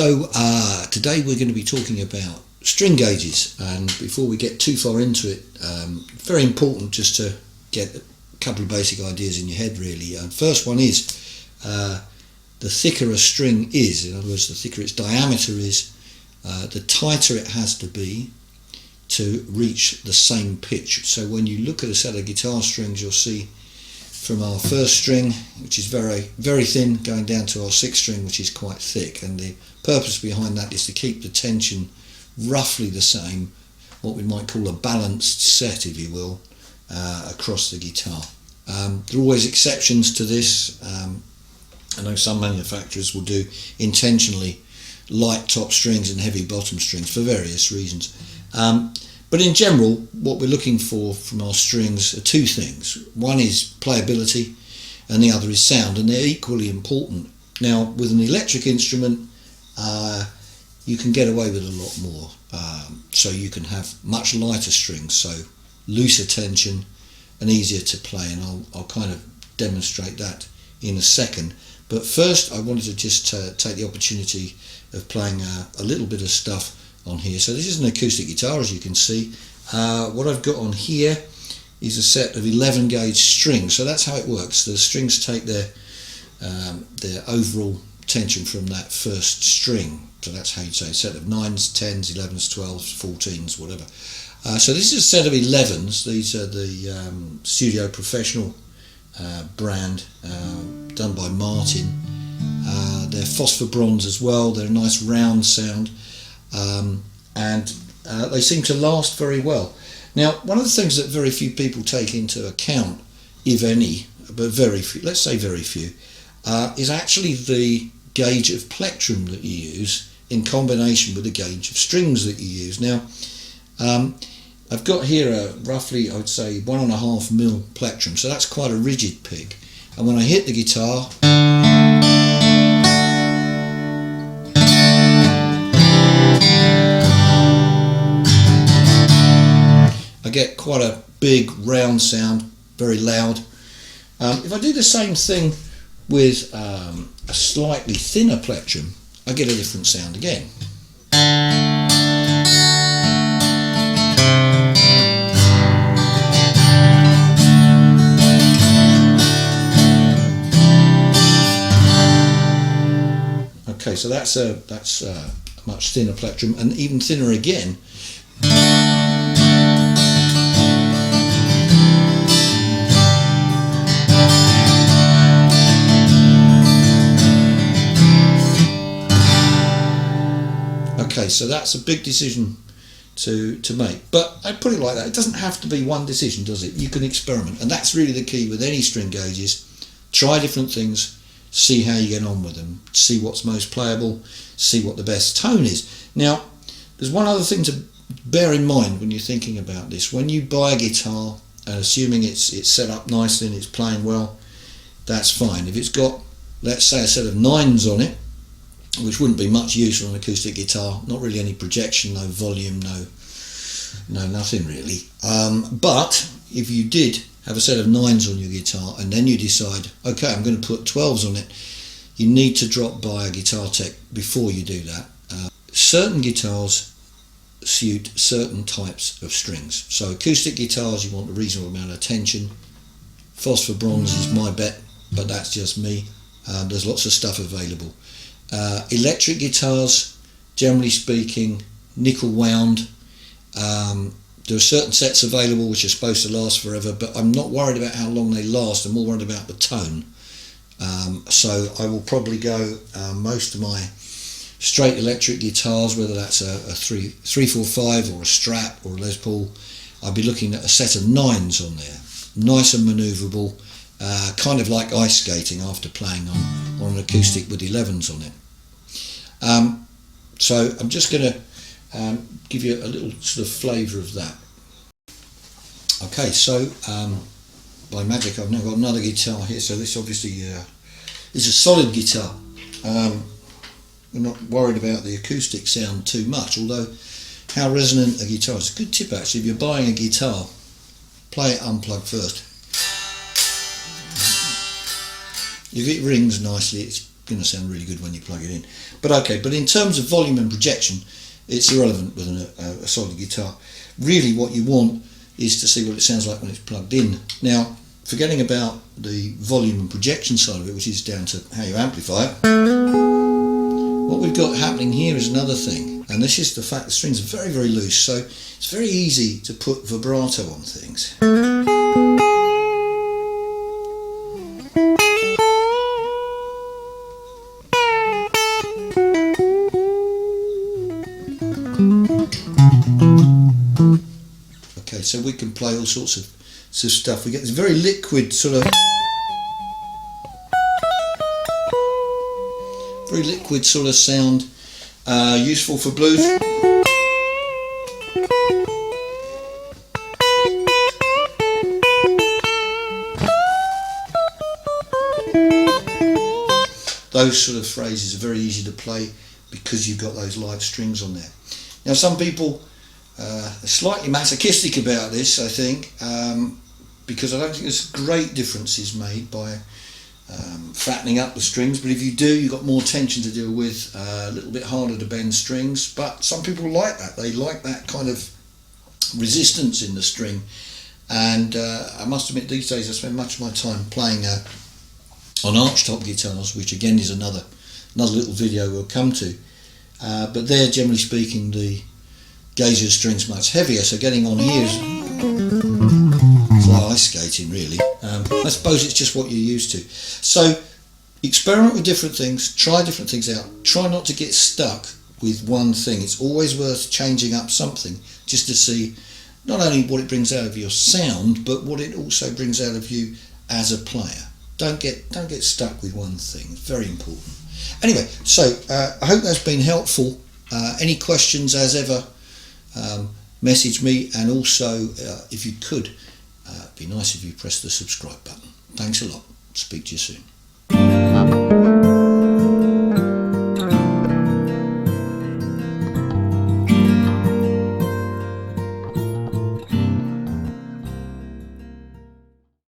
So today we're going to be talking about string gauges, and before we get too far into it, very important just to get a couple of basic ideas in your head really. First one is the thicker a string is, in other words the thicker its diameter is, the tighter it has to be to reach the same pitch. So when you look at a set of guitar strings, you'll see from our first string, which is very, very thin, going down to our sixth string, which is quite thick, and the purpose behind that is to keep the tension roughly the same, what we might call a balanced set, if you will, across the guitar. There are always exceptions to this. I know some manufacturers will do intentionally light top strings and heavy bottom strings for various reasons. But in general, what we're looking for from our strings are two things. One is playability and the other is sound, and they're equally important. Now, with an electric instrument, you can get away with a lot more. So you can have much lighter strings, so looser tension and easier to play, and I'll kind of demonstrate that in a second. But first I wanted to just take the opportunity of playing a little bit of stuff on here. So this is an acoustic guitar, as you can see. What I've got on here is a set of 11 gauge strings. So that's how it works. The strings take their overall tension from that first string. So that's how you'd say a set of 9s, 10s, 11s, 12s, 14s, whatever. So this is a set of 11s. These are the Studio Professional brand, done by Martin. They're phosphor bronze as well. They're a nice round sound, and they seem to last very well. Now, one of the things that very few people take into account, if any, but very few, let's say very few, is actually the gauge of plectrum that you use in combination with the gauge of strings that you use. Now, I've got here a roughly, I would say, 1.5 mil plectrum, so that's quite a rigid pick. And when I hit the guitar, I get quite a big round sound, very loud. If I do the same thing with a slightly thinner plectrum, I get a different sound again. Okay, so that's a much thinner plectrum, and even thinner again. Okay, so that's a big decision to make, but I put it like that. It doesn't have to be one decision, does it? You can experiment, and that's really the key with any string gauges. Try different things, see how you get on with them, see what's most playable, see what the best tone is. Now, there's one other thing to bear in mind when you're thinking about this. When you buy a guitar, and assuming it's set up nicely and it's playing well, that's fine. If it's got, let's say, a set of 9s on it, which wouldn't be much use on an acoustic guitar, not really any projection, no volume, no nothing really. But if you did have a set of 9s on your guitar and then you decide, okay, I'm going to put 12s on it, you need to drop by a guitar tech before you do that. Certain guitars suit certain types of strings. So acoustic guitars, you want a reasonable amount of tension. Phosphor bronze is my bet, but that's just me. There's lots of stuff available. Electric guitars, generally speaking, nickel wound. There are certain sets available which are supposed to last forever, but I'm not worried about how long they last. I'm more worried about the tone. So I will probably go most of my straight electric guitars, whether that's a 345 or a Strat or a Les Paul, I'll be looking at a set of 9s on there, nice and manoeuvrable, kind of like ice skating after playing on an acoustic with 11s on it. So I'm just going to give you a little sort of flavour of that. Okay, so by magic I've now got another guitar here, so this obviously is a solid guitar. We're not worried about the acoustic sound too much, although how resonant a guitar is. A good tip actually, if you're buying a guitar, play it unplugged first. If it rings nicely, it's going to sound really good when you plug it in. But okay, but in terms of volume and projection, it's irrelevant with a solid guitar. Really what you want is to see what it sounds like when it's plugged in. Now, forgetting about the volume and projection side of it, which is down to how you amplify it, what we've got happening here is another thing, and this is the fact the strings are very, very loose, so it's very easy to put vibrato on things. Okay, so we can play all sorts of stuff. We get this very liquid sort of sound, useful for blues. Those sort of phrases are very easy to play because you've got those light strings on there. Now, some people are slightly masochistic about this, I think, because I don't think there's great differences made by fattening up the strings, but if you do, you've got more tension to deal with, a little bit harder to bend strings, but some people like that. They like that kind of resistance in the string, and I must admit these days I spend much of my time playing on archtop guitars, which again is another little video we'll come to, but there, generally speaking, the Guages strings much heavier, so getting on here is like ice skating, really. I suppose it's just what you're used to. So experiment with different things, try different things out, try not to get stuck with one thing. It's always worth changing up something just to see not only what it brings out of your sound, but what it also brings out of you as a player. Don't get stuck with one thing. It's very important. Anyway, so I hope that's been helpful. Any questions, as ever, message me, and also if you could, it'd be nice if you press the subscribe button. Thanks a lot. Speak to you soon.